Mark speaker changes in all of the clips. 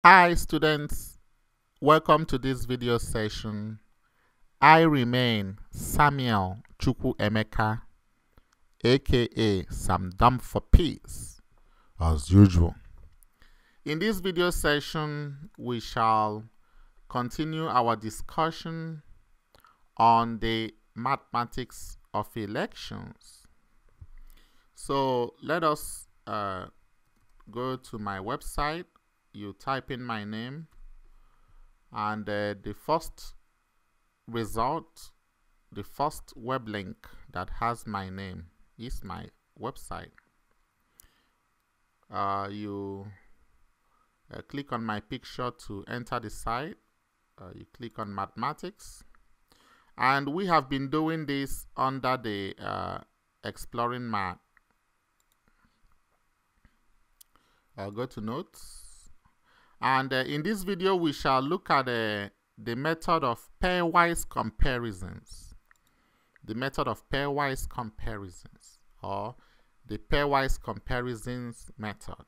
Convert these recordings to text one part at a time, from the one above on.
Speaker 1: Hi students, welcome to this video session. I remain Samuel Chukwu Emeka, aka Sam Dumb for Peace, as usual. In this video session, we shall continue our discussion on the mathematics of elections. So let us go to my website. You type in my name, and the first result, the first web link that has my name is my website. You click on my picture to enter the site. You click on mathematics, and we have been doing this under the exploring math. Go to notes. And in this video, we shall look at the method of pairwise comparisons. The method of pairwise comparisons, or the pairwise comparisons method.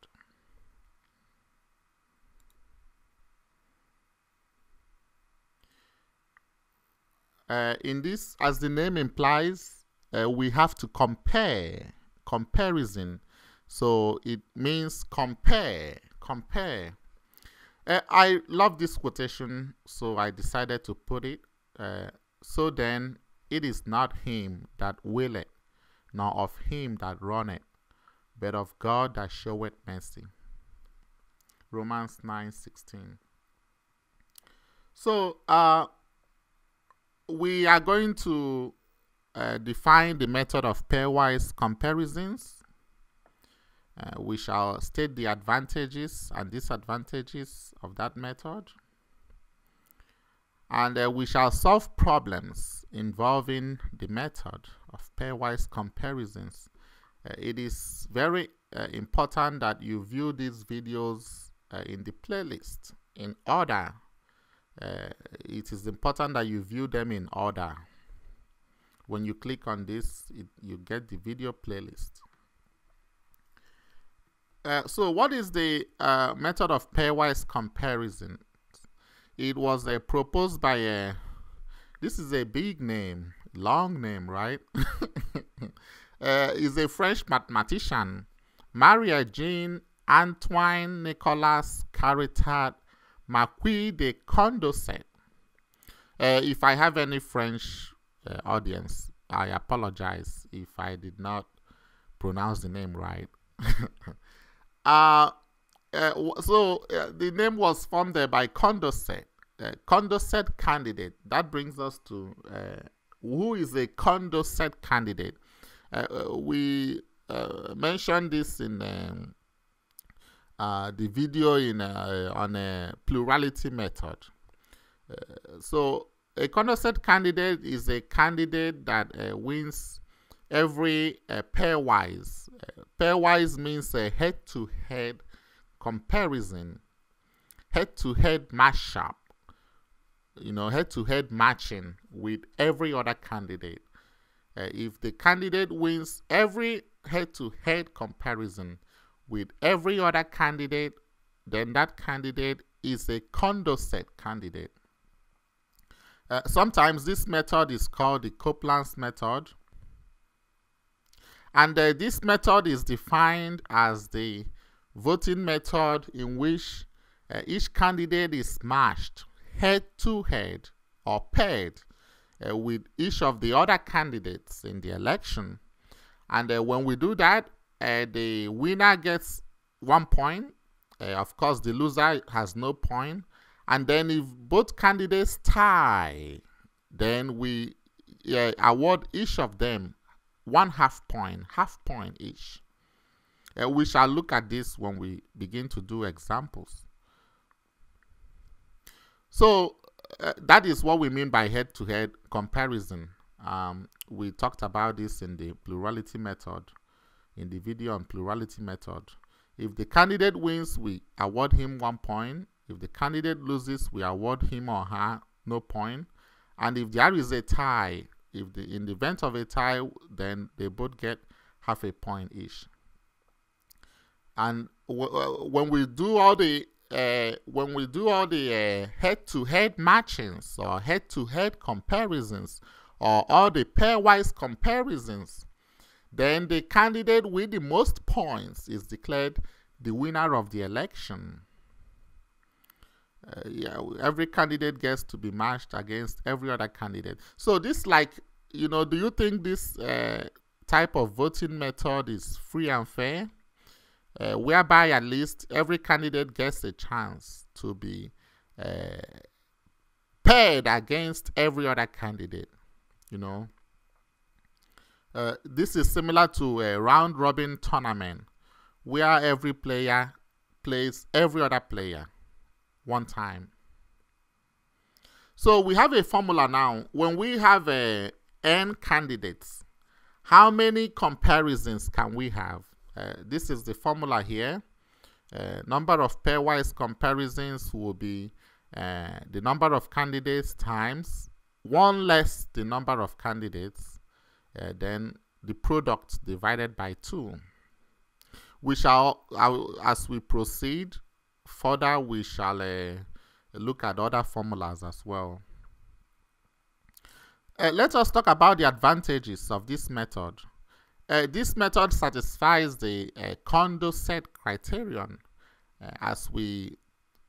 Speaker 1: In this, as the name implies, we have to compare. Comparison. So it means compare. I love this quotation, so I decided to put it. So then, it is not him that willeth, nor of him that runneth, but of God that showeth mercy. Romans 9:16. So, we are going to define the method of pairwise comparisons. We shall state the advantages and disadvantages of that method. And we shall solve problems involving the method of pairwise comparisons. It is very important that you view these videos in the playlist in order. It is important that you view them in order. When you click on this, you get the video playlist. So what is the method of pairwise comparison? It was proposed by this is a big name, long name, right? Is a French mathematician, Marie-Jean Antoine Nicolas Caritat Marquis de Condorcet. If I have any French audience, I apologize if I did not pronounce the name right. The name was formed by Condorcet. Condorcet candidate. That brings us to who is a Condorcet candidate. We mentioned this in the video on a plurality method. So a Condorcet candidate is a candidate that wins every pairwise. Pairwise means a head-to-head comparison, head-to-head mashup, head-to-head matching with every other candidate. If the candidate wins every head-to-head comparison with every other candidate, then that candidate is a Condorcet candidate. Sometimes this method is called the Copeland's method. And this method is defined as the voting method in which each candidate is matched head-to-head or paired with each of the other candidates in the election. And when we do that, the winner gets 1 point. Of course, the loser has no point. And then if both candidates tie, then we award each of them 1 half point each. We shall look at this when we begin to do examples. So that is what we mean by head-to-head comparison. We talked about this in the plurality method, in the video on plurality method. If the candidate wins, we award him 1 point. If the candidate loses, we award him or her no point. And if there is a tie, in the event of a tie, then they both get half a point each. And when we do all the when we do all the head-to-head matchings or head-to-head comparisons or all the pairwise comparisons, then the candidate with the most points is declared the winner of the election. Yeah, every candidate gets to be matched against every other candidate. So this, like, you know, do you think this type of voting method is free and fair? Whereby at least every candidate gets a chance to be paired against every other candidate, you know. This is similar to a round-robin tournament where every player plays every other player one time. So we have a formula now. When we have n candidates, how many comparisons can we have? This is the formula here. Number of pairwise comparisons will be the number of candidates times 1 less the number of candidates, then the product divided by 2. We shall, as we proceed further, we shall look at other formulas as well. Let us talk about the advantages of this method. This method satisfies the Condorcet criterion. As we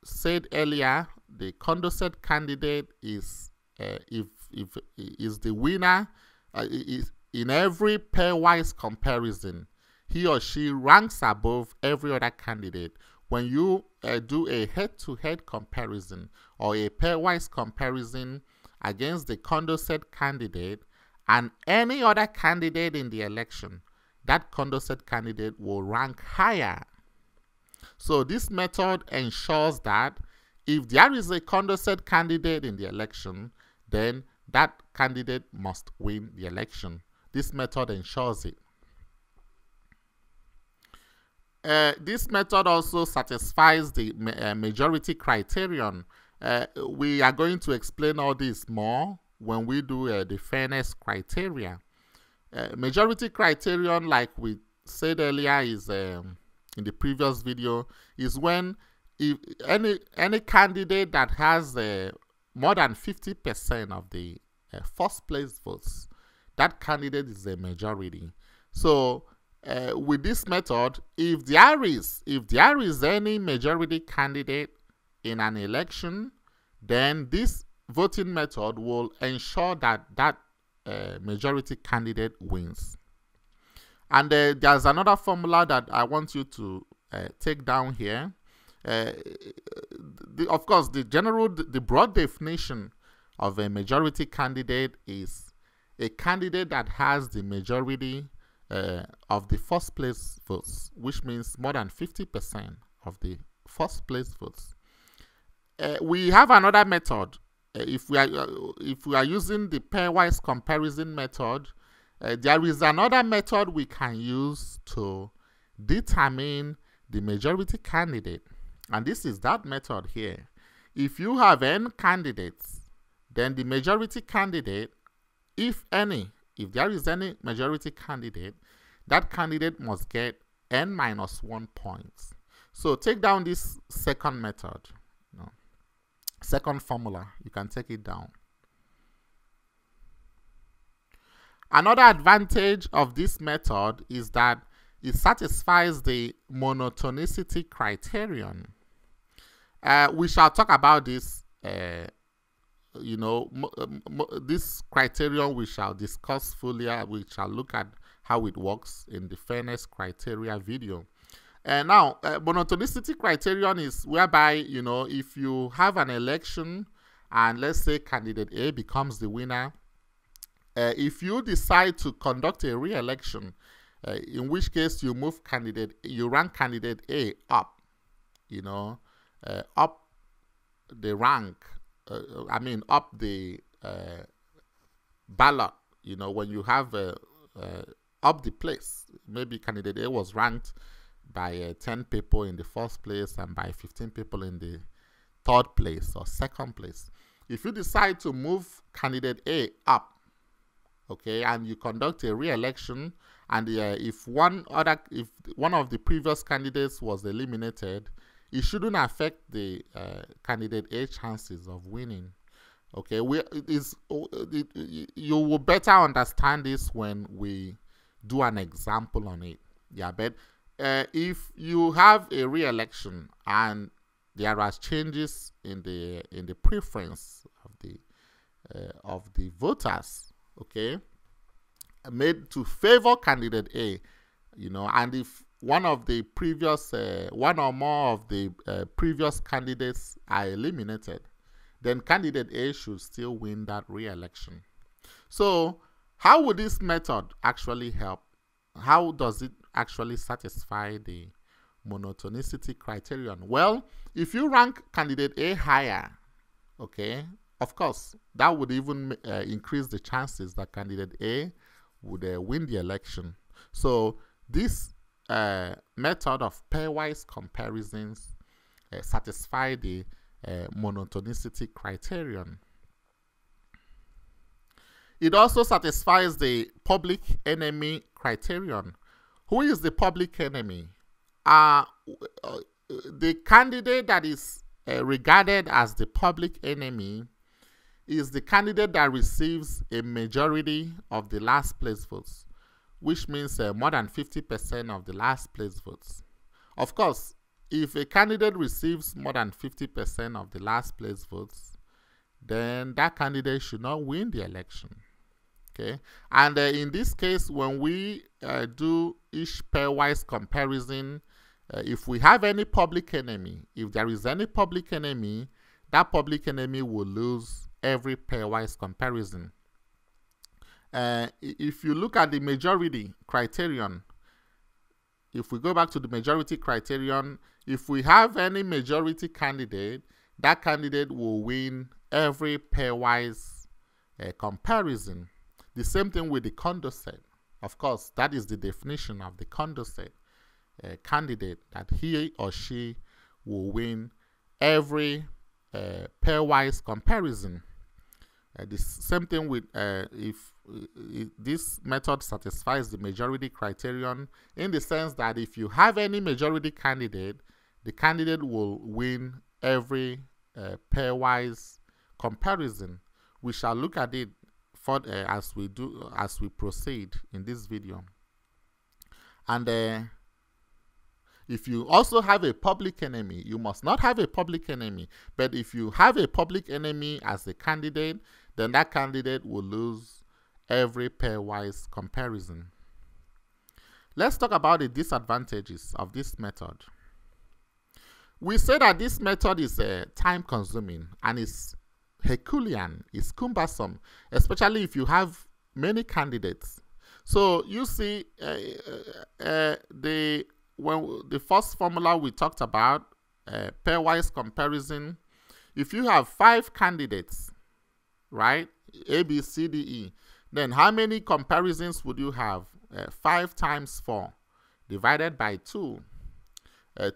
Speaker 1: said earlier, the Condorcet candidate is is the winner in every pairwise comparison. He or she ranks above every other candidate. When you do a head-to-head comparison or a pairwise comparison against the Condorcet candidate and any other candidate in the election, that Condorcet candidate will rank higher. So this method ensures that if there is a Condorcet candidate in the election, then that candidate must win the election. This method ensures it. This method also satisfies the majority criterion. We are going to explain all this more when we do the fairness criteria. Majority criterion, like we said earlier, is in the previous video, is when if any candidate that has more than 50% of the first place votes, that candidate is a majority. So with this method, if there is any majority candidate in an election, then this voting method will ensure that that majority candidate wins. And there's another formula that I want you to take down here. Of course, the broad definition of a majority candidate is a candidate that has the majority of the first place votes, which means more than 50% of the first place votes. We have another method. If we are using the pairwise comparison method, there is another method we can use to determine the majority candidate, and this is that method here. If you have n candidates, then the majority candidate, if there is any majority candidate, that candidate must get n-1 points. So take down this second method, second formula. You can take it down. Another advantage of this method is that it satisfies the monotonicity criterion. We shall talk about this. This criterion we shall discuss fully. We shall look at how it works in the fairness criteria video. Now, monotonicity criterion is whereby, if you have an election and let's say candidate A becomes the winner, if you decide to conduct a re-election, in which case you rank candidate A up, up the rank, up the ballot, when you have up the place. Maybe candidate A was ranked by 10 people in the first place and by 15 people in the third place or second place. If you decide to move candidate A up, okay, and you conduct a re-election, and if one of the previous candidates was eliminated, it shouldn't affect the candidate A chances of winning. Okay, you will better understand this when we do an example on it. Yeah, but if you have a re-election and there are changes in the preference of the voters, okay, made to favor candidate A, you know, and if one of the previous one or more of the previous candidates are eliminated, then candidate A should still win that re-election. So how would this method actually help? How does it actually satisfy the monotonicity criterion? Well, if you rank candidate A higher, okay, of course, that would even increase the chances that candidate A would win the election. So this method of pairwise comparisons satisfy the monotonicity criterion. It also satisfies the public enemy criterion. Who is the public enemy? The candidate that is regarded as the public enemy is the candidate that receives a majority of the last place votes, which means more than 50% of the last place votes. Of course, if a candidate receives more than 50% of the last place votes, then that candidate should not win the election. Okay, and in this case, when we do each pairwise comparison, if we have any public enemy, if there is any public enemy, that public enemy will lose every pairwise comparison. If you look at the majority criterion, if we go back to the majority criterion, if we have any majority candidate, that candidate will win every pairwise comparison. The same thing with the Condorcet. Of course, that is the definition of the Condorcet candidate, that he or she will win every pairwise comparison. The same thing with if this method satisfies the majority criterion, in the sense that if you have any majority candidate, the candidate will win every pairwise comparison. We shall look at it further as we proceed in this video. And if you also have a public enemy, you must not have a public enemy, but if you have a public enemy as a candidate, then that candidate will lose every pairwise comparison. Let's talk about the disadvantages of this method. We say that this method is time consuming and is Herculean, is cumbersome, especially if you have many candidates. So you see, the first formula we talked about, pairwise comparison, if you have 5 candidates, right, A, B, C, D, E, then how many comparisons would you have? 5 times 4 divided by 2.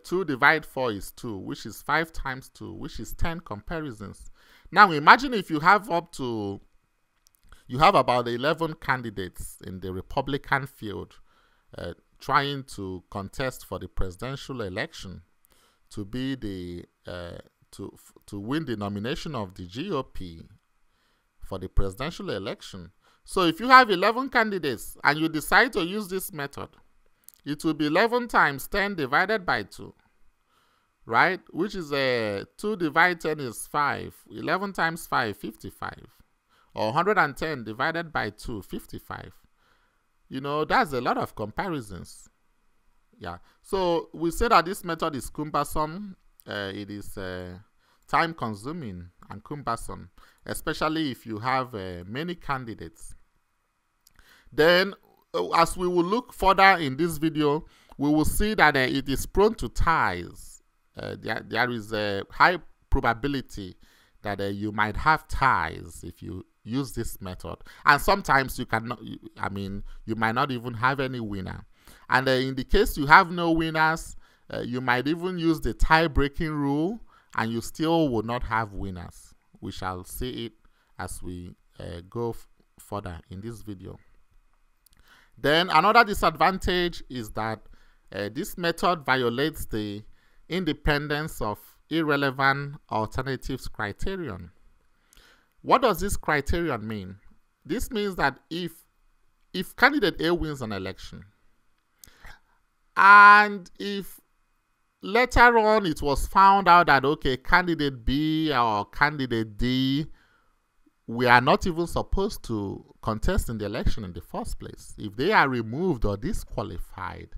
Speaker 1: 2 divided 4 is 2, which is 5 times 2, which is 10 comparisons. Now imagine if you have about 11 candidates in the Republican field trying to contest for the presidential election to be the to win the nomination of the GOP for the presidential election. So if you have 11 candidates and you decide to use this method, it will be 11 times 10 divided by 2, right? Which is 2 divided 10 is 5. 11 times 5, 55. Or 110 divided by 2, 55. You know, that's a lot of comparisons. Yeah. So we say that this method is cumbersome. It is time consuming and cumbersome, especially if you have many candidates. Then, as we will look further in this video, we will see that it is prone to ties. There is a high probability that you might have ties if you use this method, and sometimes you cannot. You might not even have any winner. And in the case you have no winners, you might even use the tie-breaking rule, and you still will not have winners. We shall see it as we go further in this video. Then another disadvantage is that this method violates the independence of irrelevant alternatives criterion. What does this criterion mean? This means that if candidate A wins an election, and if later on it was found out that, okay, candidate B or candidate D, we are not even supposed to contest in the election in the first place. If they are removed or disqualified,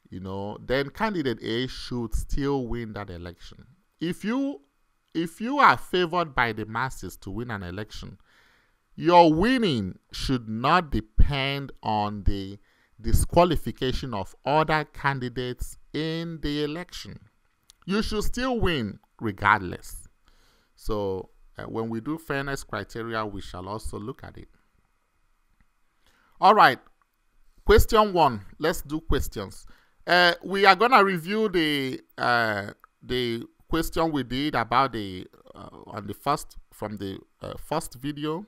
Speaker 1: you know, then candidate A should still win that election. If you are favored by the masses to win an election, your winning should not depend on the disqualification of other candidates in the election. You should still win regardless. So when we do fairness criteria, we shall also look at it. All right, question 1. Let's do questions. We are gonna review the question we did about the from the first video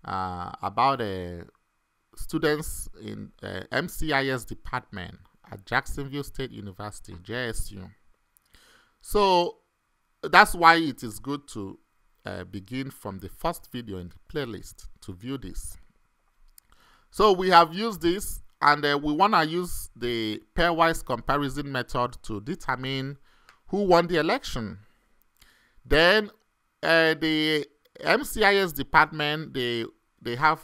Speaker 1: about students in MCIS department at Jacksonville State University, JSU. So that's why it is good to begin from the first video in the playlist to view this. So we have used this, and we want to use the pairwise comparison method to determine who won the election. Then the MCIS department, they have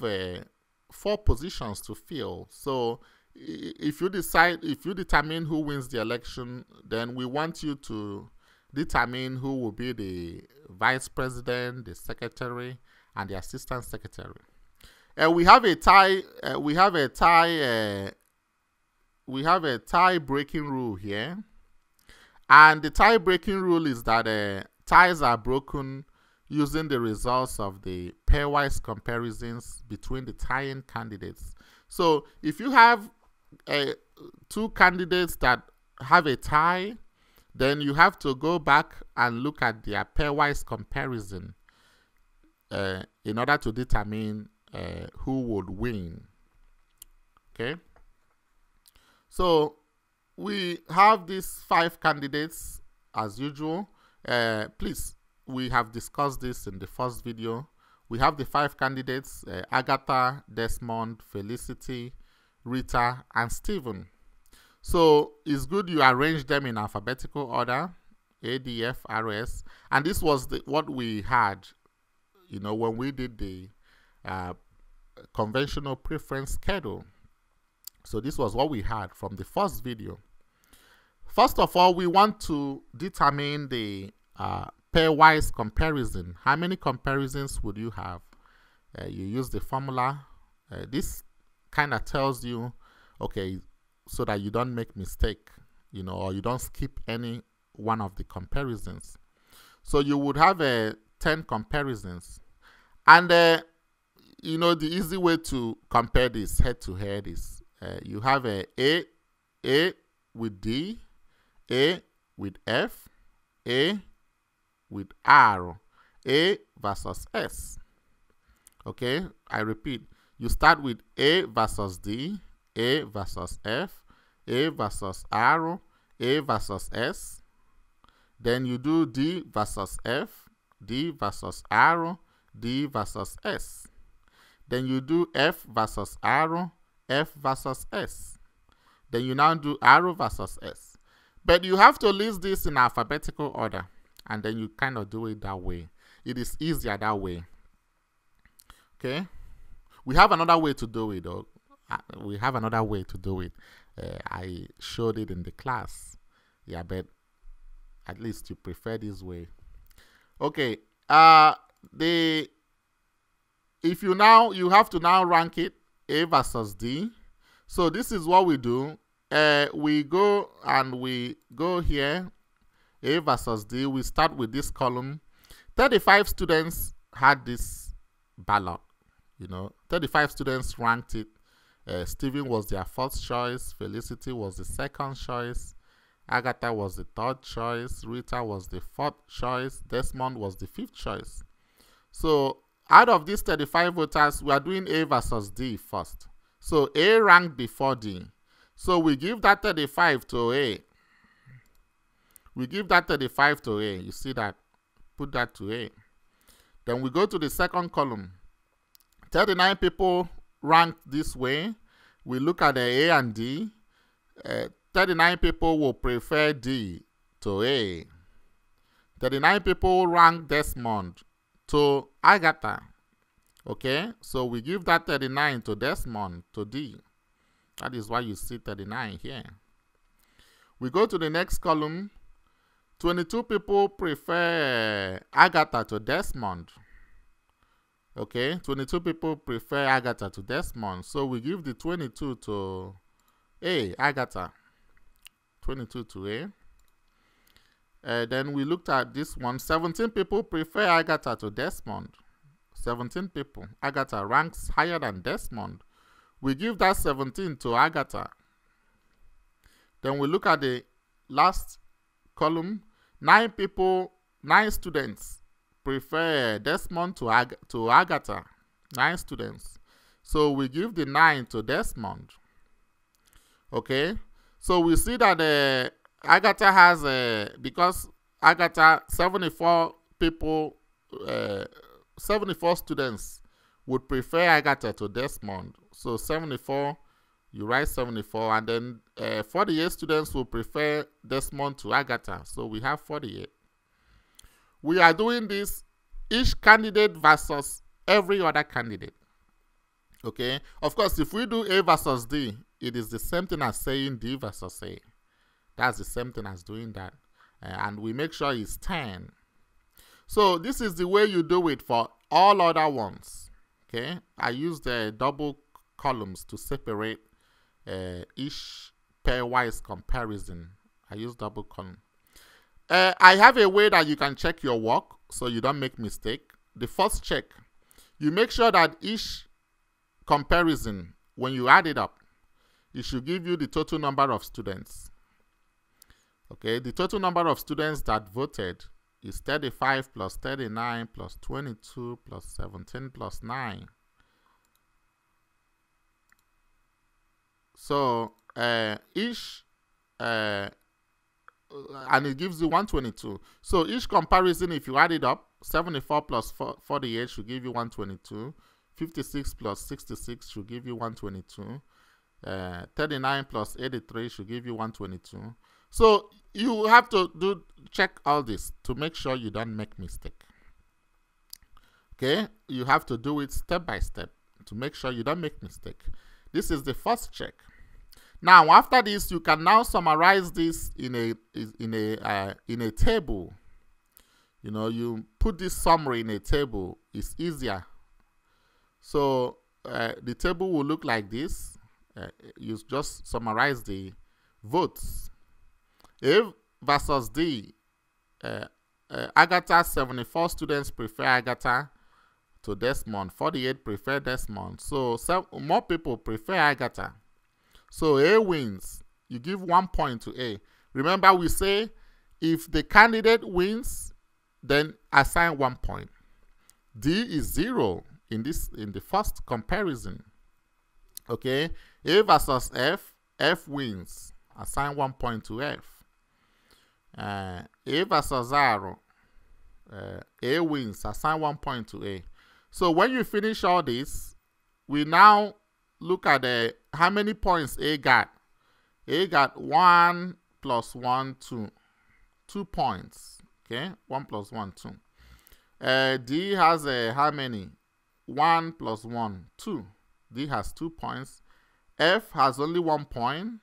Speaker 1: 4 positions to fill. So if you determine who wins the election, then we want you to determine who will be the vice president, the secretary, and the assistant secretary. We have a tie. We have a tie-breaking rule here, and the tie-breaking rule is that ties are broken using the results of the pairwise comparisons between the tying candidates. So if you have 2 candidates that have a tie, then you have to go back and look at their pairwise comparison in order to determine who would win. Okay. So we have these 5 candidates as usual. Please, we have discussed this in the first video. We have the 5 candidates: Agatha, Desmond, Felicity, Rita, and Stephen. So it's good you arrange them in alphabetical order, A, D, F, R, S. And this was what we had, you know, when we did the conventional preference schedule. So this was what we had from the first video. First of all, we want to determine the pairwise comparison. How many comparisons would you have? You use the formula. This kind of tells you, okay, so that you don't make mistake, you know, or you don't skip any one of the comparisons. So you would have 10 comparisons. And you know, the easy way to compare this head to head is you have A with D, A with F, A with R, A versus S. Okay, I repeat, you start with A versus D, A versus F, A versus R, A versus S. Then you do D versus F, D versus R, D versus S. Then you do F versus R, F versus S. Then you now do R versus S. But you have to list this in alphabetical order, and then you kind of do it that way. It is easier that way. Okay? We have another way to do it, though. We have another way to do it. I showed it in the class. Yeah, but at least you prefer this way. Okay. If you have to now rank it A versus D. So this is what we do. We go here, A versus D. We start with this column. 35 students had this ballot. You know, 35 students ranked it. Stephen was their first choice. Felicity was the second choice. Agatha was the third choice. Rita was the fourth choice. Desmond was the fifth choice. So out of these 35 voters, we are doing A versus D first. So A ranked before D. So we give that 35 to A. We give that 35 to A. You see that? Put that to A. Then we go to the second column. 39 people ranked this way. We look at the A and D. 39 people will prefer D to A. 39 people rank Desmond to Agatha. Okay, so we give that 39 to Desmond to D. That is why you see 39 here. We go to the next column. 22 people prefer Agatha to Desmond. Okay, 22 people prefer Agatha to Desmond. So we give the 22 to A, Agatha. 22 to A. Then we looked at this one. 17 people prefer Agatha to Desmond. 17 people. Agatha ranks higher than Desmond. We give that 17 to Agatha. Then we look at the last column. 9 people, 9 students prefer Desmond to Agatha. 9 students. So we give the 9 to Desmond. Okay. So we see that Agatha has, because Agatha, 74 people, 74 students would prefer Agatha to Desmond. So 74, you write 74, and then 48 students will prefer Desmond to Agatha. So we have 48. We are doing this each candidate versus every other candidate. Okay. Of course, if we do A versus D, it is the same thing as saying D versus A. That's the same thing as doing that. And we make sure it's 10. So this is the way you do it for all other ones. Okay. I use the double columns to separate each pairwise comparison. I use double column. I have a way that you can check your work so you don't make mistake. The first check, you make sure that each comparison, when you add it up, it should give you the total number of students. Okay, the total number of students that voted is 35 plus 39 plus 22 plus 17 plus 9. So each and it gives you 122. So each comparison, if you add it up, 74 plus 48 should give you 122. 56 plus 66 should give you 122. 39 plus 83 should give you 122. So you have to check all this to make sure you don't make mistake. Okay, you have to do it step by step to make sure you don't make mistake. This is the first check. Now, after this, you can now summarize this in a table. You know, you put this summary in a table. It's easier. So the table will look like this. You just summarize the votes. A versus D. Agatha, 74 students prefer Agatha to Desmond. 48 prefer Desmond. So more people prefer Agatha. So A wins. You give 1 point to A. Remember, we say if the candidate wins, then assign 1 point. D is 0 in the first comparison. Okay. A versus F. F wins. Assign 1 point to F. A versus R. A wins. Assign 1 point to A. So when you finish all this, we now look at how many points A got. A got 1 plus 1, 2. 2 points. Okay, 1 plus 1, 2. D has how many? 1 plus 1, 2. D has 2 points. F has only 1 point.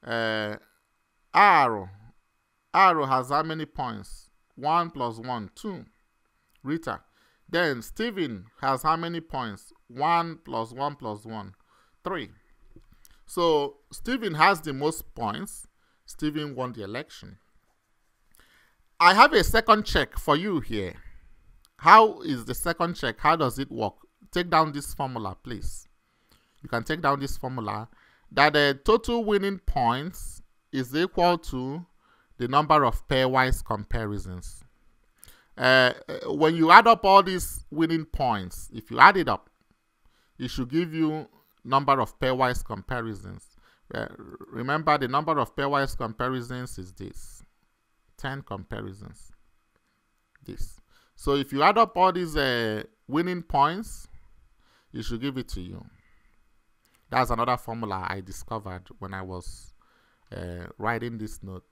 Speaker 1: R has how many points? 1 plus 1, 2. Rita. Then Stephen has how many points? 1 plus 1 plus 1, 3. So Stephen has the most points. Stephen won the election. I have a second check for you here. How is the second check? How does it work? Take down this formula, please. You can take down this formula that the total winning points is equal to the number of pairwise comparisons. When you add up all these winning points, if you add it up, it should give you number of pairwise comparisons. Remember, the number of pairwise comparisons is this. 10 comparisons. This. So if you add up all these winning points, it should give it to you. That's another formula I discovered when I was writing this note.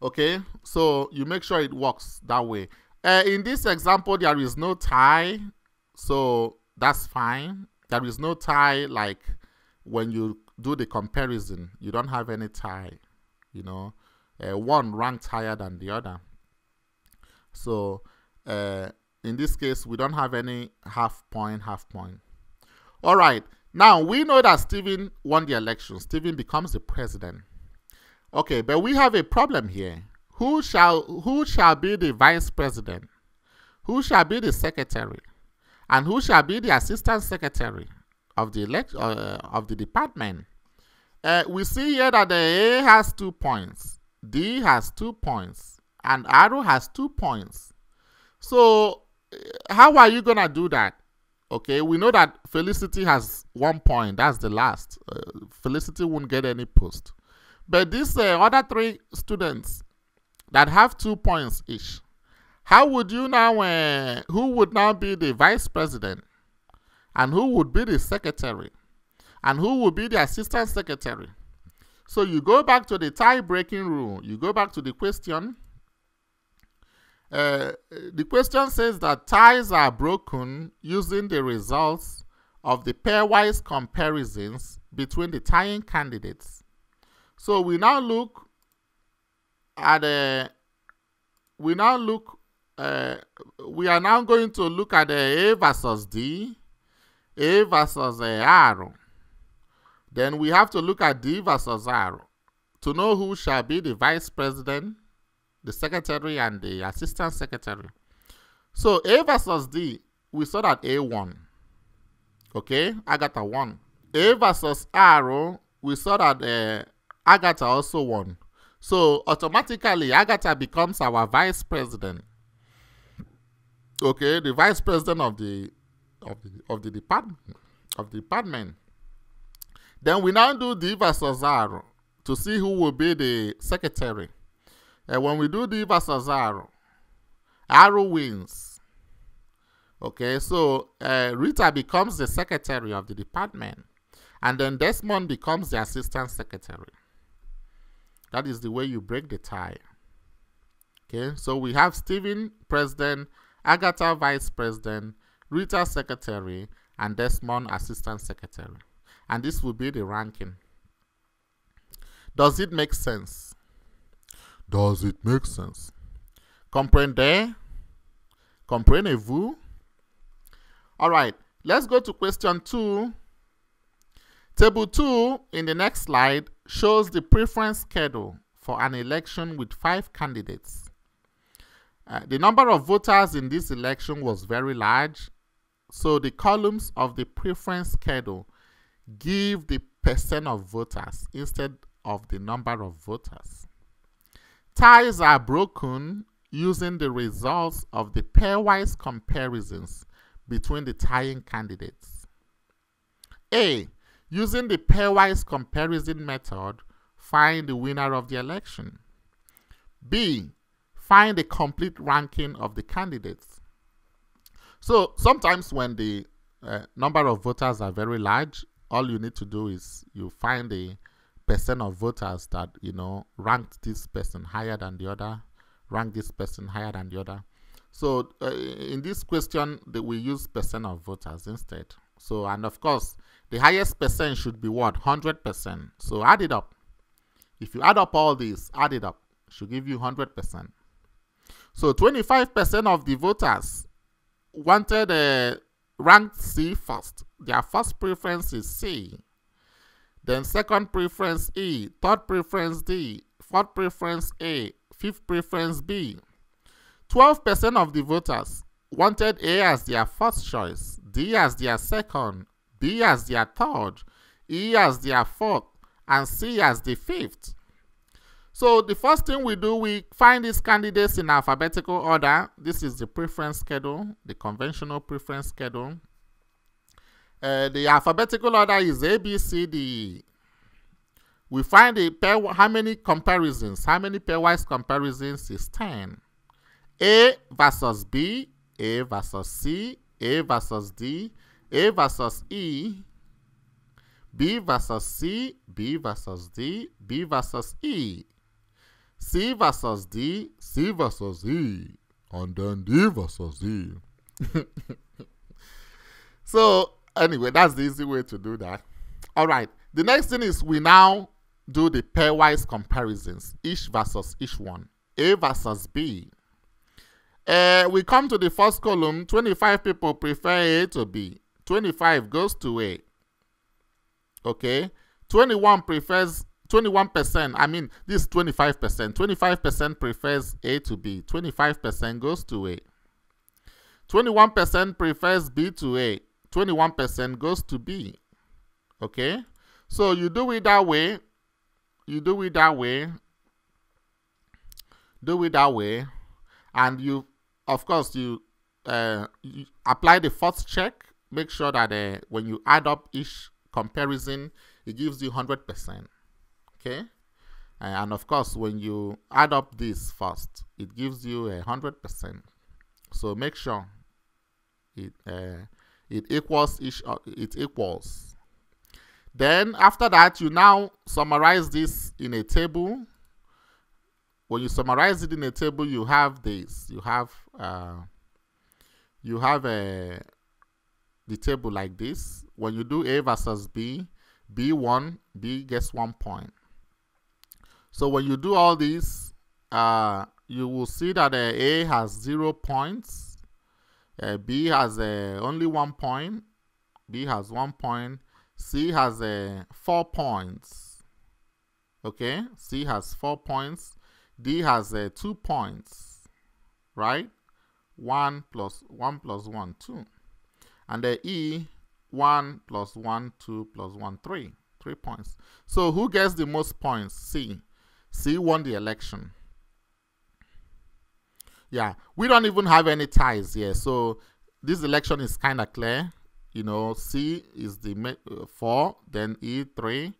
Speaker 1: Okay, so you make sure it works that way. In this example, there is no tie, so that's fine. There is no tie like when you do the comparison. You don't have any tie, you know. One ranked higher than the other. So in this case, we don't have any half point. All right. Now, we know that Stephen won the election. Stephen becomes the president. Okay, but we have a problem here. Who shall be the vice president? Who shall be the secretary? And who shall be the assistant secretary of the department? We see here that the A has 2 points, D has 2 points, and Arrow has 2 points. So how are you gonna do that? Okay, we know that Felicity has 1 point. That's the last. Felicity won't get any post. But these other 3 students that have 2 points each, how would you now, who would now be the vice president? And who would be the secretary? And who would be the assistant secretary? So you go back to the tie-breaking rule. You go back to the question. The question says that ties are broken using the results of the pairwise comparisons between the tying candidates. So we now look at we are now going to look at A versus D, A versus R. Then we have to look at D versus R to know who shall be the vice president, the secretary, and the assistant secretary. So A versus D, we saw that A won. Okay, Agatha won. A versus R, we saw that Agatha also won. So automatically, Agatha becomes our vice president. Okay, the vice president of the department. Then we now do D versus R to see who will be the secretary. When we do D versus R, Arrow wins. Okay, so Rita becomes the secretary of the department, and then Desmond becomes the assistant secretary. That is the way you break the tie. Okay, so we have Stephen president, Agatha vice president, Rita secretary, and Desmond assistant secretary. And this will be the ranking. Does it make sense? Does it make sense? Comprendez? Comprenez-vous? All right, let's go to question 2. Table 2 in the next slide shows the preference schedule for an election with 5 candidates. The number of voters in this election was very large, so the columns of the preference schedule give the percent of voters instead of the number of voters. Ties are broken using the results of the pairwise comparisons between the tying candidates. A. Using the pairwise comparison method, find the winner of the election. B. Find the complete ranking of the candidates. So sometimes when the number of voters are very large, all you need to do is you find the percent of voters that, you know, ranked this person higher than the other, ranked this person higher than the other. So in this question, we use percent of voters instead. So, and of course, the highest percent should be what? 100%. So add it up. If you add up all these, add it up, it should give you 100%. So 25% of the voters wanted ranked C first. Their first preference is C. Then second preference E, third preference D, fourth preference A, fifth preference B. 12% of the voters wanted A as their first choice, D as their second, B as their third, E as their fourth, and C as the fifth. So the first thing we do, we find these candidates in alphabetical order. This is the preference schedule, the conventional preference schedule. The alphabetical order is A, B, C, D, E. We find the pair, how many comparisons? How many pairwise comparisons is 10? A versus B, A versus C, A versus D, A versus E, B versus C, B versus D, B versus E, C versus D, C versus E, and then D versus E. So, anyway, that's the easy way to do that. All right. The next thing is we now do the pairwise comparisons, each versus each one. A versus B. We come to the first column. 25 people prefer A to B. 25 goes to A. Okay. 21 prefers 21%. I mean, this is 25%. 25% prefers A to B. 25% goes to A. 21% prefers B to A. 21% goes to B. Okay. So you do it that way. You do it that way. Do it that way. And you, of course, you apply the first check. Make sure that when you add up each comparison, it gives you 100%. Okay. And of course, when you add up this first, it gives you 100%. So make sure it equals it equals. Then after that, you now summarize this in a table. When you summarize it in a table, you have this. You have the table like this. When you do A versus B, B1, B gets 1 point. So when you do all these, you will see that A has 0 points. B has only 1 point. B has 1 point. C has 4 points. Okay, C has 4 points. D has 2 points. Right? 1 plus 1 plus 1, 2. And the E, 1 plus 1, 2 plus 1, 3. 3 points. So who gets the most points? C. C won the election. Yeah, we don't even have any ties here. So this election is kind of clear. You know, C is the 4, then E 3,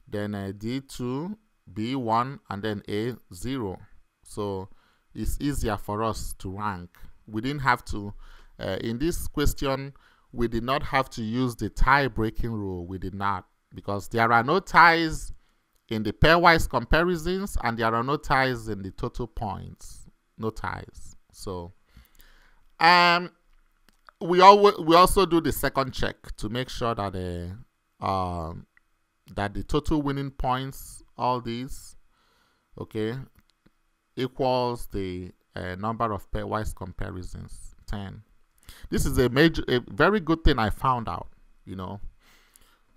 Speaker 1: then D 2, B 1, and then A 0. So it's easier for us to rank. We didn't have to, in this question, we did not have to use the tie breaking rule. We did not, because there are no ties in the pairwise comparisons and there are no ties in the total points. No ties. So, we also do the second check to make sure that that the total winning points, all these, okay, equals the number of pairwise comparisons, 10. This is a very good thing I found out, you know,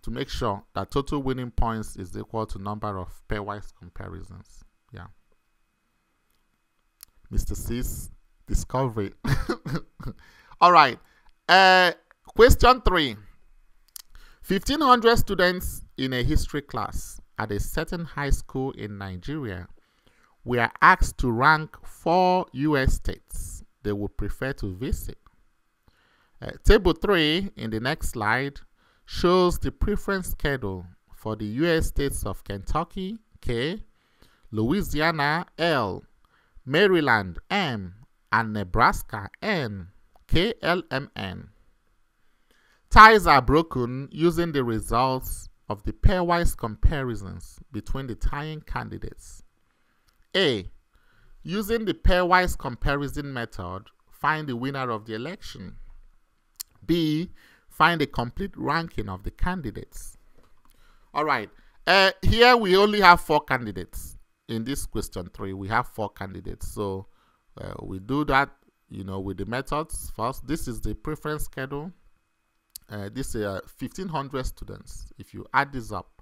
Speaker 1: to make sure that total winning points is equal to number of pairwise comparisons. Yeah. Mr. C's discovery. All right. Question 3. 1,500 students in a history class at a certain high school in Nigeria were asked to rank 4 U.S. states they would prefer to visit. Table 3 in the next slide shows the preference schedule for the U.S. states of Kentucky, K, Louisiana, L, Maryland, M, and Nebraska, N, KLMN. Ties are broken using the results of the pairwise comparisons between the tying candidates. A. Using the pairwise comparison method, find the winner of the election. B. Find a complete ranking of the candidates. All right. Here we only have 4 candidates. In this question 3, we have 4 candidates. So we do that, you know, with the methods first. This is the preference schedule. This is 1,500 students. If you add this up,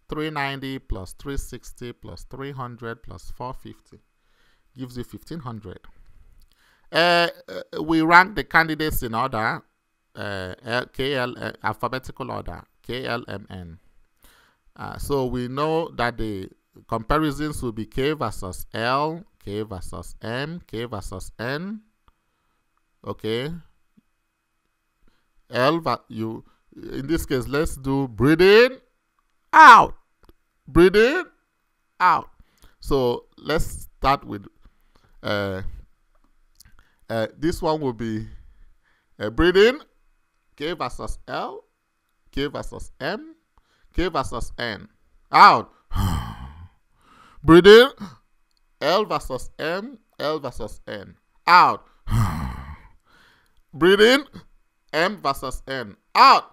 Speaker 1: 390 plus 360 plus 300 plus 450 gives you 1,500. We rank the candidates in order, alphabetical order, KLMN. So we know that the comparisons will be K versus L, K versus M, K versus N. Okay. L, in this case, let's do breathe in, out. Breathe in, out. So let's start with this one will be breathe in, K versus L, K versus M, K versus N. Out. Breathe in, L versus M, L versus N. Out. Breathe in, M versus N. Out.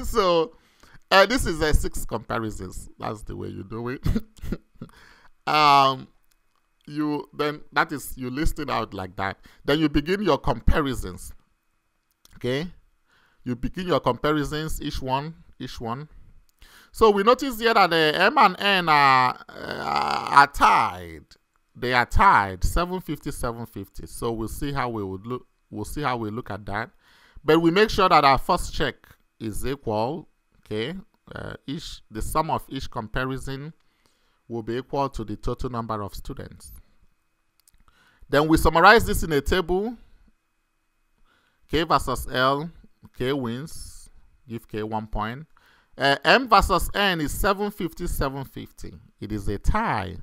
Speaker 1: So this is a 6 comparisons. That's the way you do it. You list it out like that. Then you begin your comparisons. Okay, you begin your comparisons, each one. So we notice here that the M and N are tied. They are tied, 750, 750. So we'll see how we would look. We'll see how we look at that. But we make sure that our first check is equal. Okay, the sum of each comparison will be equal to the total number of students. Then we summarize this in a table. K versus L, K wins, give K 1 point. M versus N is 750, 750. It is a tie.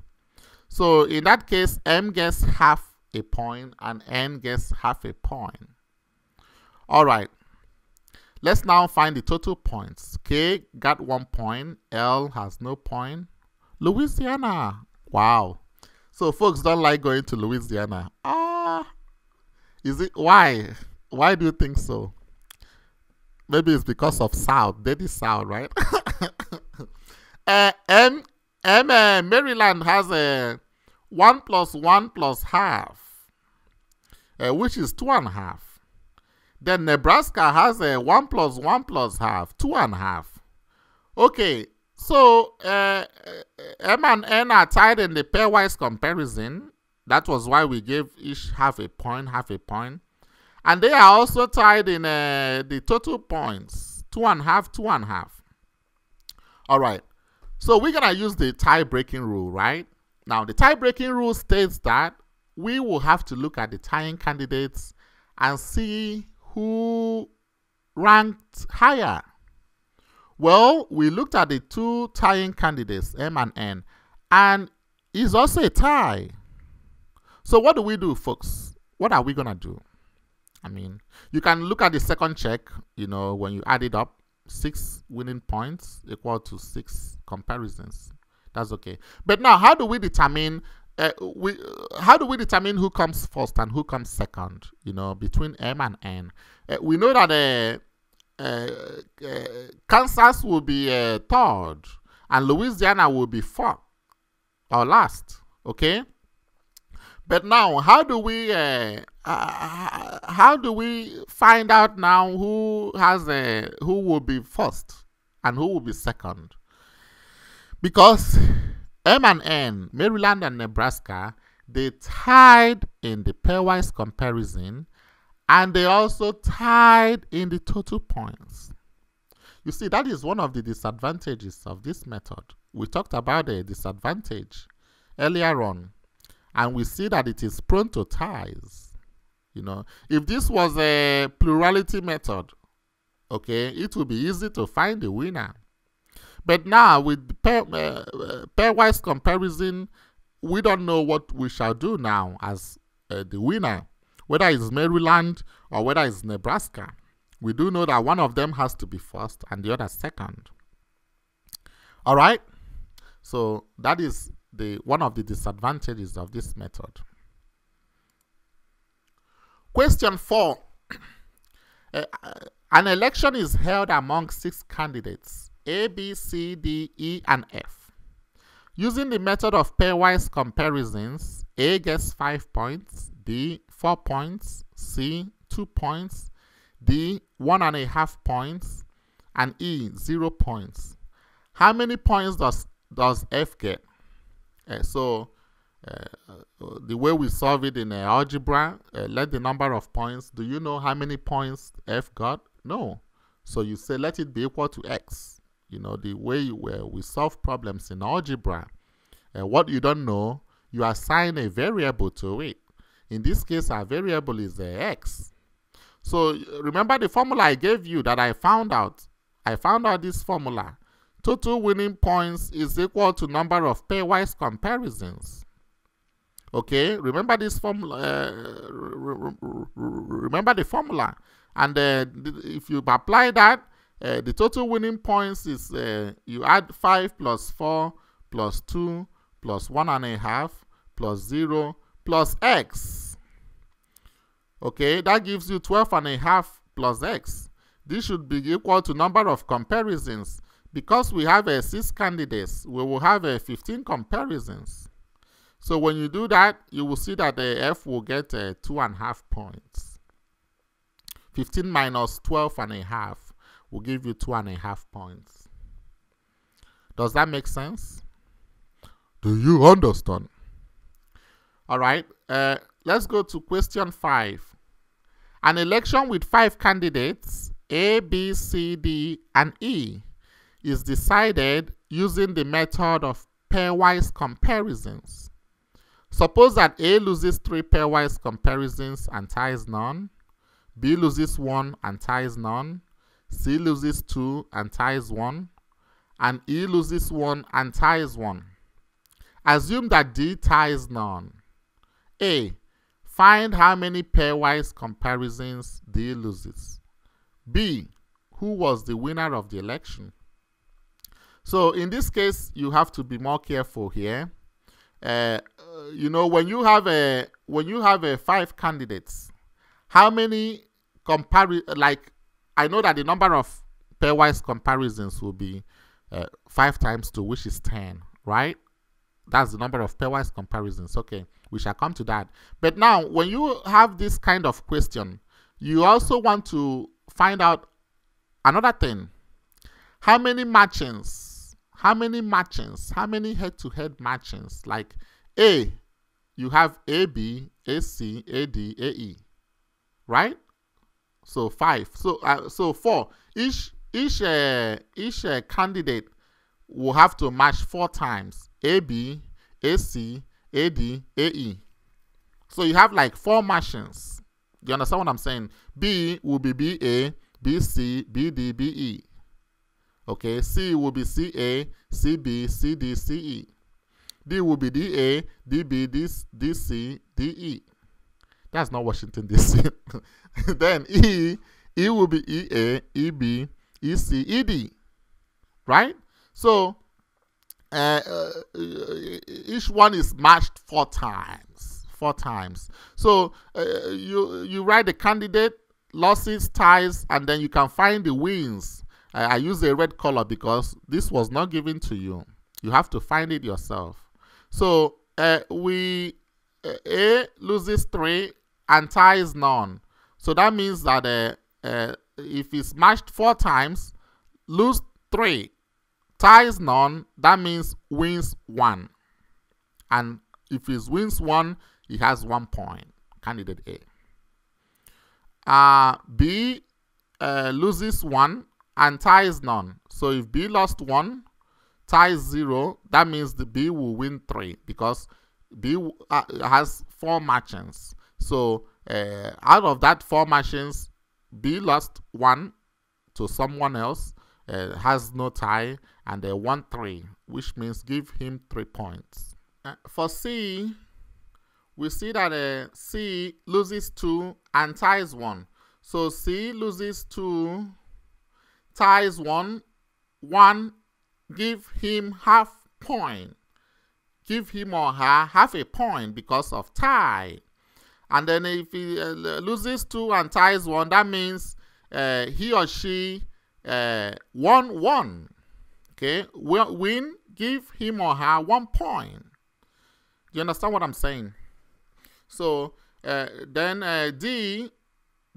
Speaker 1: So in that case, M gets half a point and N gets half a point. All right. Let's now find the total points. K got 1 point. L has no point. Louisiana. Wow. So folks don't like going to Louisiana. Is it? Why? Why do you think so? Maybe it's because of South. Dirty South, right? Maryland has a 1 plus 1 plus half, which is 2.5. Then Nebraska has a 1 plus 1 plus half, 2.5. Okay, so M and N are tied in the pairwise comparison. That was why we gave each half a point, And they are also tied in the total points, 2.5, 2.5. All right, so we're going to use the tie-breaking rule, right? Now, the tie-breaking rule states that we will have to look at the tying candidates and see who ranked higher. Well, we looked at the 2 tying candidates, M and N, and it's also a tie. So what do we do, folks? What are we going to do? I mean, you can look at the second check, you know, when you add it up, 6 winning points equal to 6 comparisons. That's okay. But now, how do we determine who comes first and who comes second, you know, between M and N? We know that Kansas will be third and Louisiana will be fourth or last, okay? But now, how do we find out now who will be first and who will be second? Because M and N, Maryland and Nebraska, they tied in the pairwise comparison, and they also tied in the total points. You see, that is one of the disadvantages of this method. We talked about the disadvantage earlier on, and we see that it is prone to ties. You know, if this was a plurality method, okay, it would be easy to find the winner. But now with pairwise comparison, we don't know what we shall do now as the winner, whether it's Maryland or whether it's Nebraska. We do know that one of them has to be first and the other second. All right, so that is one of the disadvantages of this method. Question 4. An election is held among 6 candidates, A, B, C, D, E, and F. Using the method of pairwise comparisons, A gets 5 points, B 4 points, C 2 points, D 1.5 points, and E 0 points. How many points does F get? The way we solve it in algebra, let the number of points. Do you know how many points F got? No. So you say let it be equal to X. You know, the way we solve problems in algebra, what you don't know, you assign a variable to it. In this case, our variable is X. So remember the formula I gave you that I found out. I found out this formula total winning points is equal to number of pairwise comparisons. Okay, remember this formula. Remember the formula, and if you apply that, the total winning points is you add 5 plus 4 plus 2 plus 1.5 plus 0 plus x. Okay, that gives you 12.5 plus x. This should be equal to number of comparisons. Because we have 6 candidates, we will have 15 comparisons. So when you do that, you will see that the F will get 2.5 points. 15 minus 12.5 will give you 2.5 points. Does that make sense? Do you understand? All right, let's go to question 5. An election with 5 candidates, A, B, C, D, and E, is decided using the method of pairwise comparisons. Suppose that A loses 3 pairwise comparisons and ties none, B loses 1 and ties none, C loses 2 and ties 1, and E loses 1 and ties 1. Assume that D ties none. A. Find how many pairwise comparisons D loses. B. Who was the winner of the election? So in this case, you have to be more careful here. You know, when you have 5 candidates, how many I know that the number of pairwise comparisons will be 5 times 2, which is 10, right? That's the number of pairwise comparisons. Okay, we shall come to that. But now, when you have this kind of question, you also want to find out another thing. How many matchings? How many head-to-head matchings? Like A, you have AB, AC, AD, AE, right? So 5. So 4. Each candidate will have to match 4 times. AB, AC, AD, AE. So you have like 4 matchings. Do you understand what I'm saying? B will be BA, BC, BD, BE. Okay, C will be CA, CB, CD, CE. D will be DA, DB, DC, DE. That's not Washington, DC. Then E will be EA, EB, EC, ED. Right? So, each one is matched 4 times. 4 times. So, you write the candidate, losses, ties, and then you can find the wins. I use a red color because this was not given to you. You have to find it yourself. So A loses 3 and ties none. So that means that if it's matched 4 times, lose 3, ties none, that means wins 1. And if it wins 1, he has 1 point. Candidate A. B loses 1 and ties none. So if B lost 1, ties 0, that means the B will win 3 because B has 4 matchings. So out of that 4 matchings, B lost 1 to someone else, has no tie, and they won 3, which means give him 3 points. For C, we see that C loses 2 and ties 1. So C loses 2, ties 1, give him half point. Give him or her half a point because of tie. And then if he loses 2 and ties 1, that means he or she won 1. Okay, win, give him or her 1 point. Do you understand what I'm saying? So then D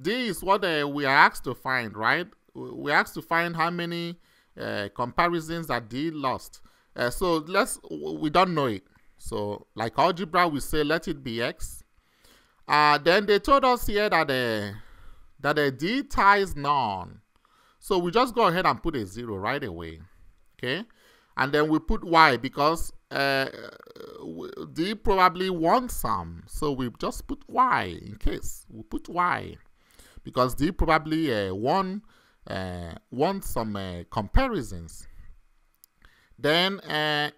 Speaker 1: is what we are asked to find, right? We are asked to find how many comparisons that D lost. So we don't know it. So like algebra, we say let it be X. Then they told us here that D ties none. So we just go ahead and put a 0 right away. Okay, and then we put Y because D probably won some. So we just put Y in case. We put Y because D probably won some comparisons. Then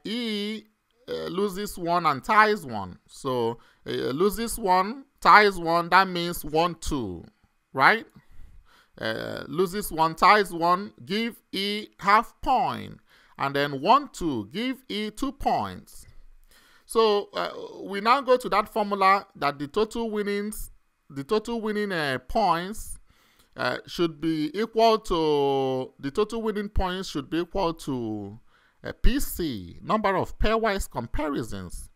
Speaker 1: E loses 1 and ties 1. So loses 1, ties 1, that means 1, 2, right? Loses 1, ties 1, give E half point. And then 1, 2, give E 2 points. So we now go to that formula that the total winning points should be equal to, the total winning points should be equal to PC, number of pairwise comparisons.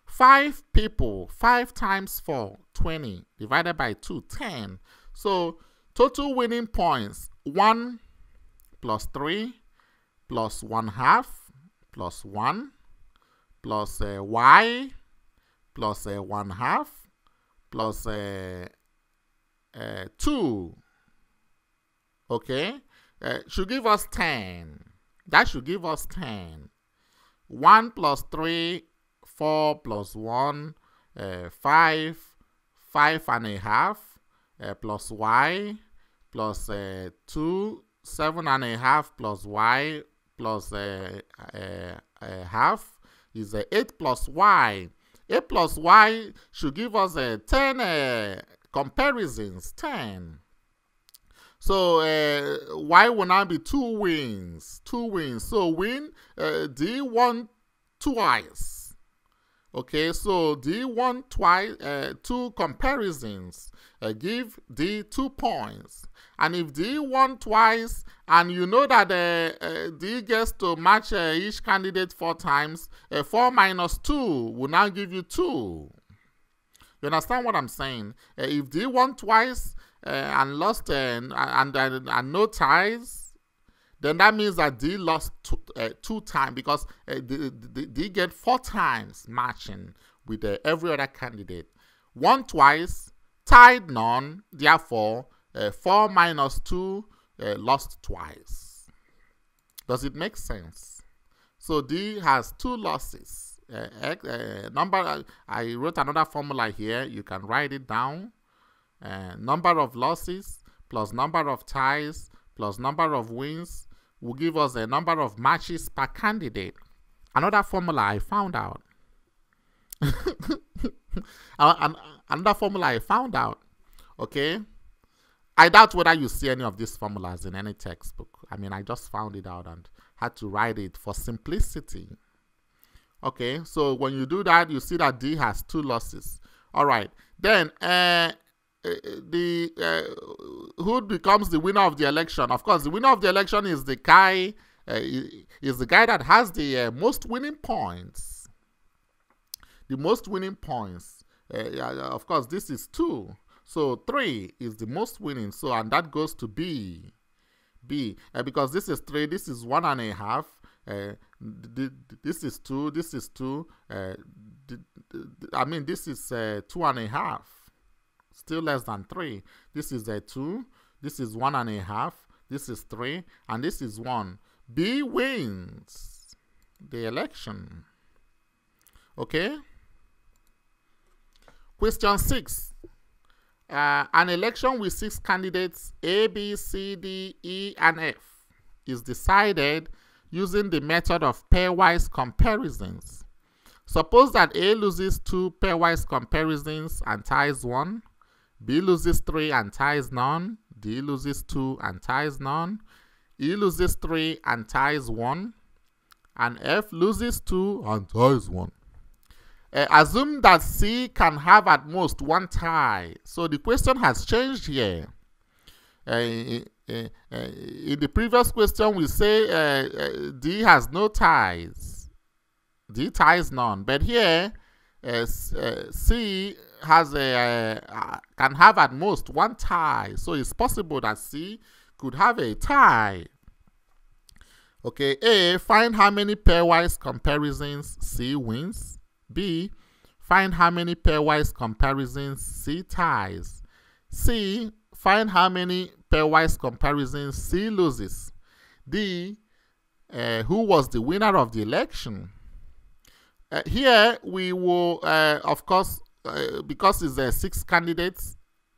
Speaker 1: 5 people, 5 times 4, 20, divided by 2, 10. So total winning points, 1 plus 3 plus 1/2 plus 1 plus y plus 1/2 plus 2. Okay, should give us 10. That should give us 10. 1 plus 3, 4 plus 1, 5, 5.5, plus y, plus 2, 7.5 plus y, plus half is 8 plus y. 8 plus y should give us 10 comparisons, 10. So y will now be 2 wins. 2 wins. So win, D won twice. Okay, so D won twice, 2 comparisons. Give D 2 points. And if D won twice, and you know that D gets to match each candidate 4 times, 4 minus 2 will now give you 2. You understand what I'm saying? If D won twice and lost and no ties, then that means that D lost 2 times, because D get 4 times matching with every other candidate. Won twice, tied none, therefore 4 minus 2 lost twice. Does it make sense? So D has 2 losses. Number, I wrote another formula here. You can write it down. Number of losses plus number of ties plus number of wins will give us a number of matches per candidate. Another formula I found out. Another formula I found out. Okay. I doubt whether you see any of these formulas in any textbook. I mean, I just found it out and had to write it for simplicity. Okay, so when you do that, you see that D has 2 losses. All right, then who becomes the winner of the election? Of course, the winner of the election is the guy that has the most winning points. The most winning points. Of course, this is 2. So 3 is the most winning. So, and that goes to B. Because this is 3, this is 1.5. This is 2, this is 2. I mean, this is 2.5. Still less than 3. This is 2. This is 1.5. This is 3. And this is 1. B wins the election. Okay? Question 6. An election with 6 candidates, A, B, C, D, E, and F, is decided using the method of pairwise comparisons. Suppose that A loses 2 pairwise comparisons and ties 1, B loses 3 and ties none, D loses 2 and ties none, E loses 3 and ties 1, and F loses 2 and ties 1. Assume that C can have at most 1 tie. So the question has changed here. In the previous question, we say D has no ties. D ties none. But here, C has can have at most 1 tie. So it's possible that C could have a tie. Okay, A, find how many pairwise comparisons C wins. B, find how many pairwise comparisons C ties. C, find how many pairwise comparisons C loses. D, who was the winner of the election. Here we will, of course, because it's 6 candidates,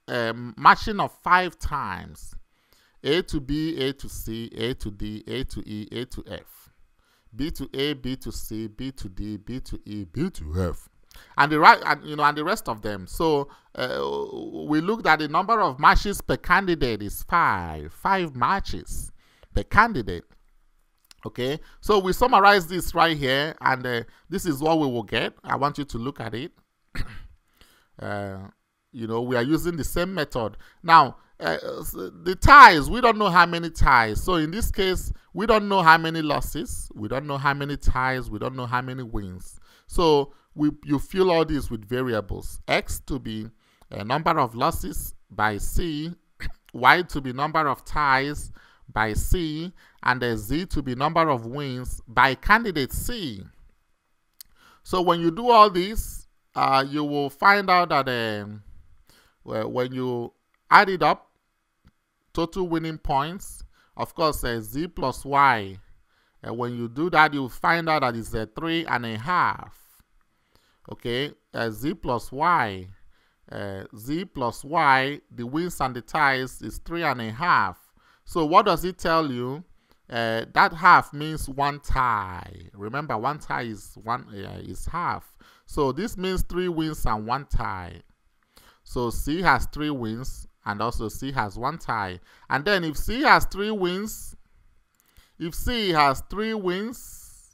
Speaker 1: matching of 5 times. A to B, A to C, A to D, A to E, A to F. B to A, B to C, B to D, B to E, B to F, and the rest of them. So we looked at the number of matches per candidate is 5 matches per candidate. Okay, so we summarize this right here, and this is what we will get. I want you to look at it. We are using the same method. Now, the ties, we don't know how many ties. So in this case, we don't know how many losses. We don't know how many ties. We don't know how many wins. So you fill all these with variables. X to be a number of losses by C, Y to be number of ties by C, and Z to be number of wins by candidate C. So when you do all this, you will find out that when you add it up, total winning points, of course, Z plus Y. When you do that, you find out that it's 3.5. Okay, Z plus Y. Z plus Y, the wins and the ties is 3.5. So what does it tell you? That half means 1 tie. Remember, 1 tie is half. So this means 3 wins and 1 tie. So C has 3 wins, and also C has 1 tie. And then if C has 3 wins, if C has 3 wins,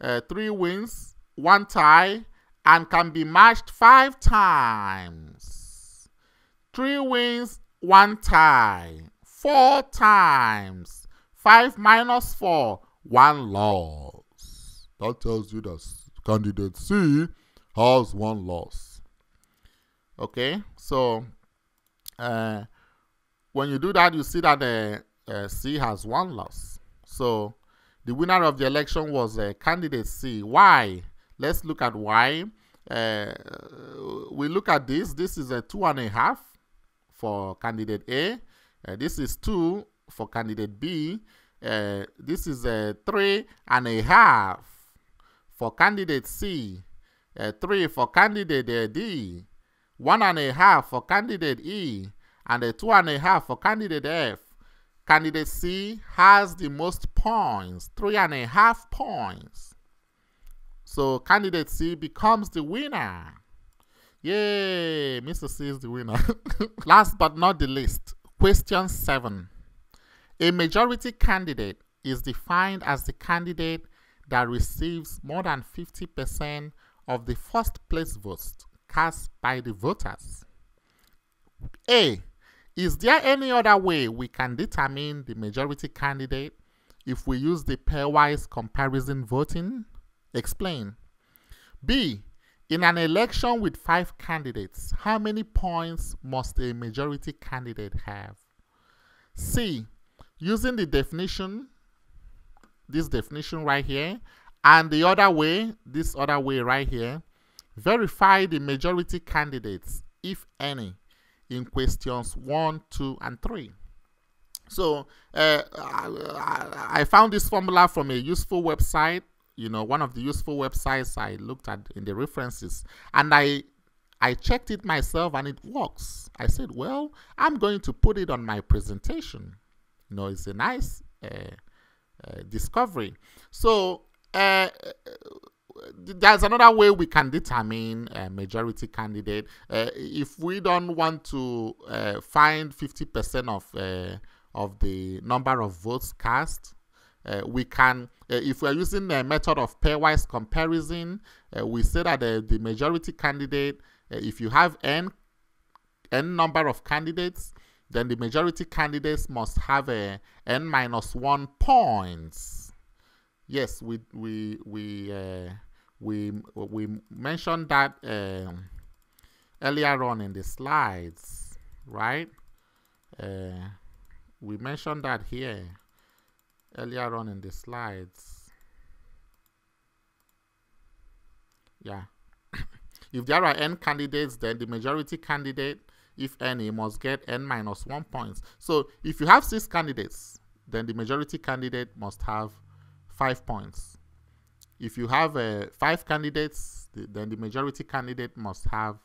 Speaker 1: 1 tie, and can be matched 5 times. 3 wins, 1 tie. 4 times. 5 minus 4, 1 loss. That tells you that candidate C has 1 loss. Okay, so when you do that, you see that C has 1 loss. So the winner of the election was candidate C. Why? Let's look at why. We look at this. This is a 2.5 for candidate A. This is 2 for candidate B. This is 3.5 for candidate C. 3 for candidate D. 1.5 for candidate E. And 2.5 for candidate F. Candidate C has the most points, 3.5 points. So candidate C becomes the winner. Yay, Mr. C is the winner. Last but not the least, question 7. A majority candidate is defined as the candidate that receives more than 50% of the first place votes cast by the voters. A. Is there any other way we can determine the majority candidate if we use the pairwise comparison voting? Explain. B. In an election with 5 candidates, how many points must a majority candidate have? C. Using the definition, this definition right here, and the other way, this other way right here, verify the majority candidates, if any, in questions 1, 2, and 3. So I found this formula from a useful website, one of the useful websites I looked at in the references, and I checked it myself and it works. I said, well, I'm going to put it on my presentation. It's a nice discovery. So there's another way we can determine a majority candidate. If we don't want to find 50% of the number of votes cast, we can, if we're using the method of pairwise comparison, we say that the majority candidate, if you have n number of candidates, then the majority candidates must have n-1 points. Yes, we mentioned that earlier on in the slides, right? We mentioned that here earlier on in the slides. Yeah. If there are n candidates, then the majority candidate, if any, must get n-1 points. So if you have 6 candidates, then the majority candidate must have 5 points. If you have 5 candidates, then the majority candidate must have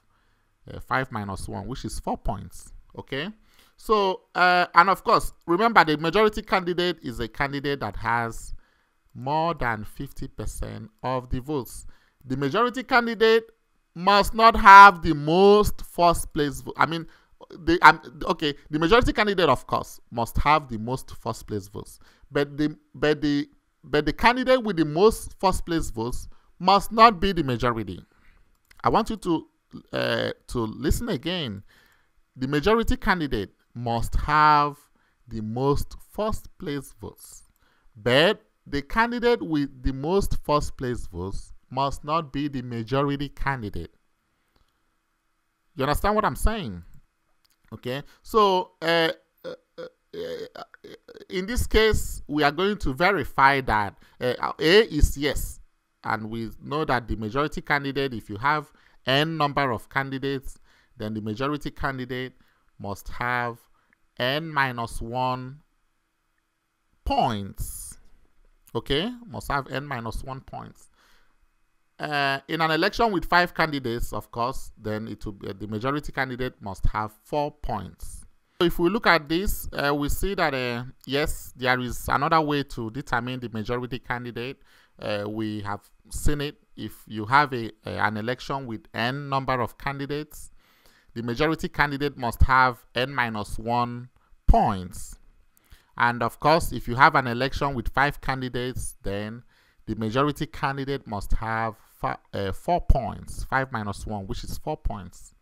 Speaker 1: 5 minus 1, which is 4 points. Okay? So, and of course, remember the majority candidate is a candidate that has more than 50% of the votes. The majority candidate must not have the most first place vote. I mean, the majority candidate, of course, must have the most first place votes, but the candidate with the most first place votes must not be the majority. I want you to listen again. The majority candidate must have the most first place votes, but the candidate with the most first place votes must not be the majority candidate. You understand what I'm saying? Okay, so in this case, we are going to verify that A is yes, and we know that the majority candidate, if you have n number of candidates, then the majority candidate must have n minus 1 points. Okay, must have n minus 1 points. In an election with 5 candidates, of course, then it will be, the majority candidate must have 4 points. So if we look at this, we see that yes, there is another way to determine the majority candidate. We have seen it. If you have an election with n number of candidates, the majority candidate must have n minus 1 points. And of course, if you have an election with 5 candidates, then the majority candidate must have 4 points, 5 minus 1, which is 4 points.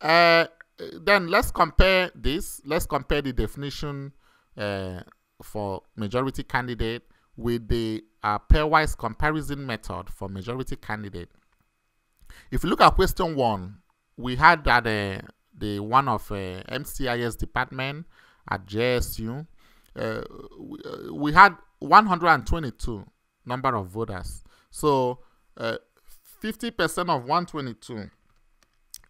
Speaker 1: Then let's compare this. Let's compare the definition for majority candidate with the pairwise comparison method for majority candidate. If you look at question 1, we had that the one of MCIS department at JSU, we had 122 number of voters. So 50% of 122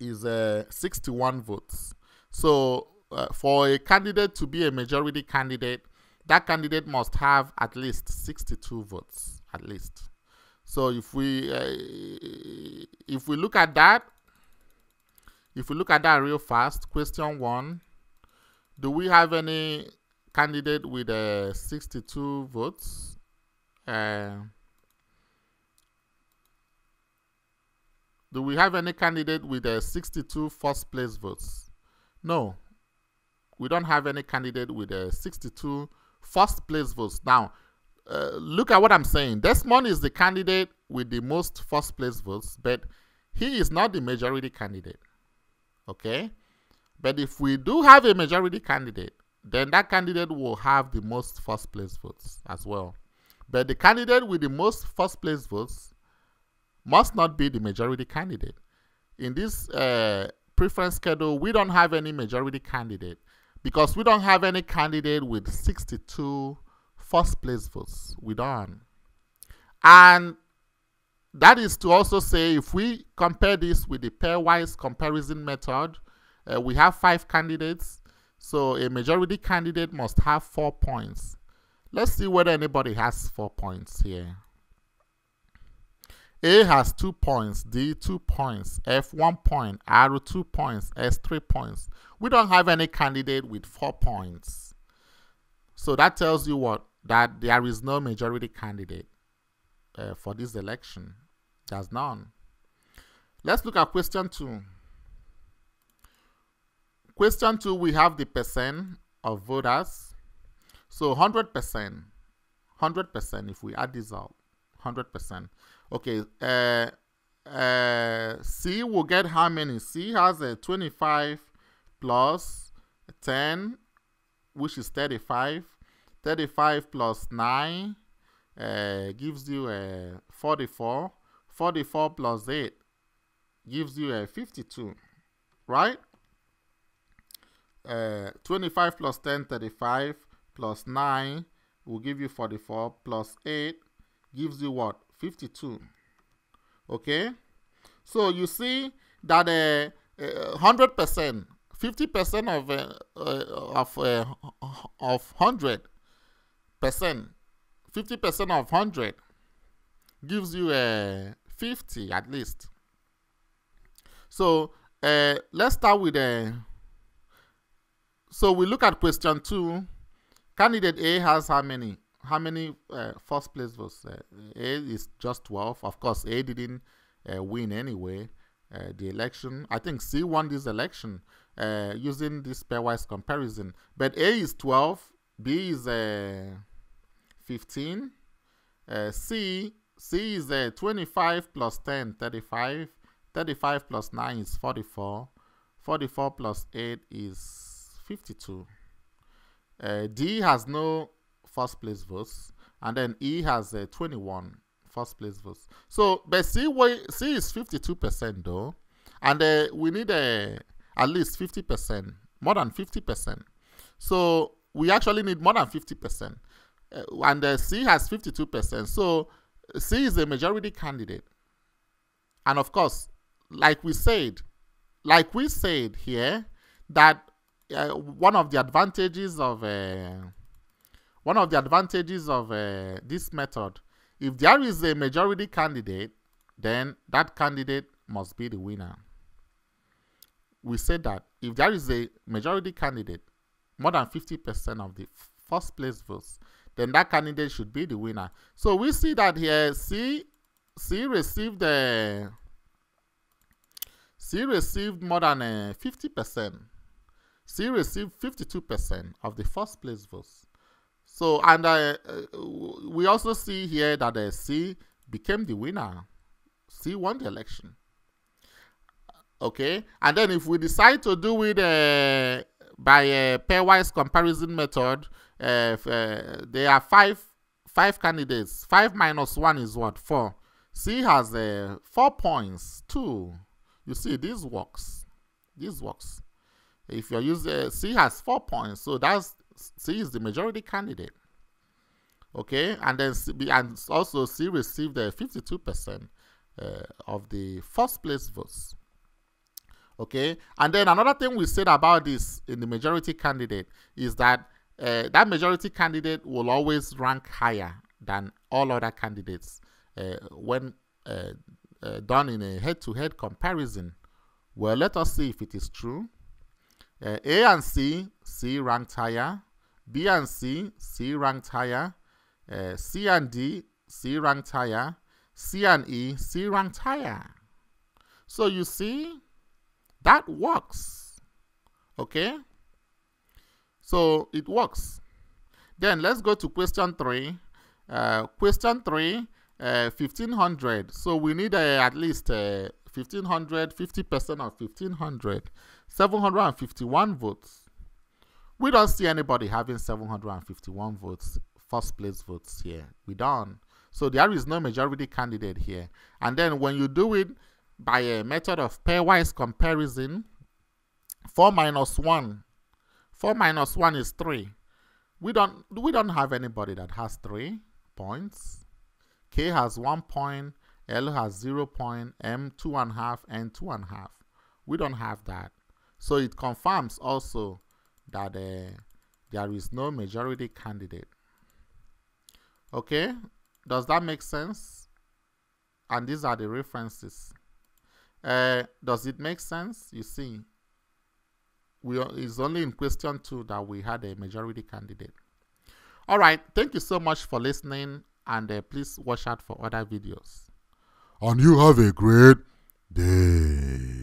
Speaker 1: is 61 votes. So for a candidate to be a majority candidate, that candidate must have at least 62 votes, at least. So if we look at that, real fast, question 1, do we have any candidate with 62 votes? Do we have any candidate with 62 first place votes? No, we don't have any candidate with 62 first place votes. Now, look at what I'm saying. Desmond is the candidate with the most first place votes, but he is not the majority candidate. Okay? But if we do have a majority candidate, then that candidate will have the most first place votes as well. But the candidate with the most first place votes must not be the majority candidate. In this preference schedule, we don't have any majority candidate because we don't have any candidate with 62 first place votes. We don't. And that is to also say, if we compare this with the pairwise comparison method, we have 5 candidates. So a majority candidate must have 4 points. Let's see whether anybody has 4 points here. A has 2 points, D 2 points, F 1 point, R 2 points, S 3 points. We don't have any candidate with 4 points. So that tells you what? That there is no majority candidate for this election. There's none. Let's look at question 2. Question 2, we have the percent of voters. So 100%, if we add this out, 100%. Okay, C will get how many? C has a 25 plus 10, which is 35. 35 plus 9 gives you a 44. 44 plus 8 gives you a 52, right? 25 plus 10, 35, plus 9 will give you 44, plus 8 gives you what? 52. Okay? So you see that 100%, 50% of 100%, 50% of 100 gives you a 50 at least. So let's start with so we look at question 2. Candidate A has how many? how many first place votes? A is just 12. Of course, A didn't win anyway the election. I think C won this election using this pairwise comparison. But A is 12, B is 15, C is 25 plus 10, 35, 35 plus 9 is 44, 44 plus 8 is 52. D has no first place votes, and then E has 21 first place votes. So, but C is 52% though, and we need at least 50%, more than 50%. So we actually need more than 50%, and C has 52%. So C is a majority candidate, and of course, like we said here, that one of the advantages of this method, if there is a majority candidate, then that candidate must be the winner. We said that if there is a majority candidate, more than 50% of the first place votes, then that candidate should be the winner. So we see that here C received more than 50%. C received 52% of the first place votes. So, and we also see here that C became the winner. C won the election. Okay, and then if we decide to do it by a pairwise comparison method, there are five candidates. 5 minus 1 is what? 4. C has 4 points. 2. You see, this works. This works. If you're using C has 4 points, so that's C is the majority candidate. Okay, and then also C received 52% of the first place votes. Okay, and then another thing we said about this in the majority candidate is that that majority candidate will always rank higher than all other candidates when done in a head-to-head comparison. Well, let us see if it is true. A and C ranked higher. B and C ranked higher. C and D, C ranked higher. C and E, C ranked higher. So you see, that works. Okay? So it works. Then let's go to question 3. Question 3, 1500. So we need at least 1500, 50% of 1500. 751 votes. We don't see anybody having 751 votes, first place votes here. We don't. So there is no majority candidate here. And then when you do it by a method of pairwise comparison, 4 minus 1 is 3. We don't have anybody that has 3 points. K has 1 point, L has 0 point, M 2.5, N 2.5. We don't have that. So it confirms also that there is no majority candidate. Okay, does that make sense? And these are the references. Does it make sense? You see, it's only in question 2 that we had a majority candidate. All right, thank you so much for listening, and please watch out for other videos. And you have a great day.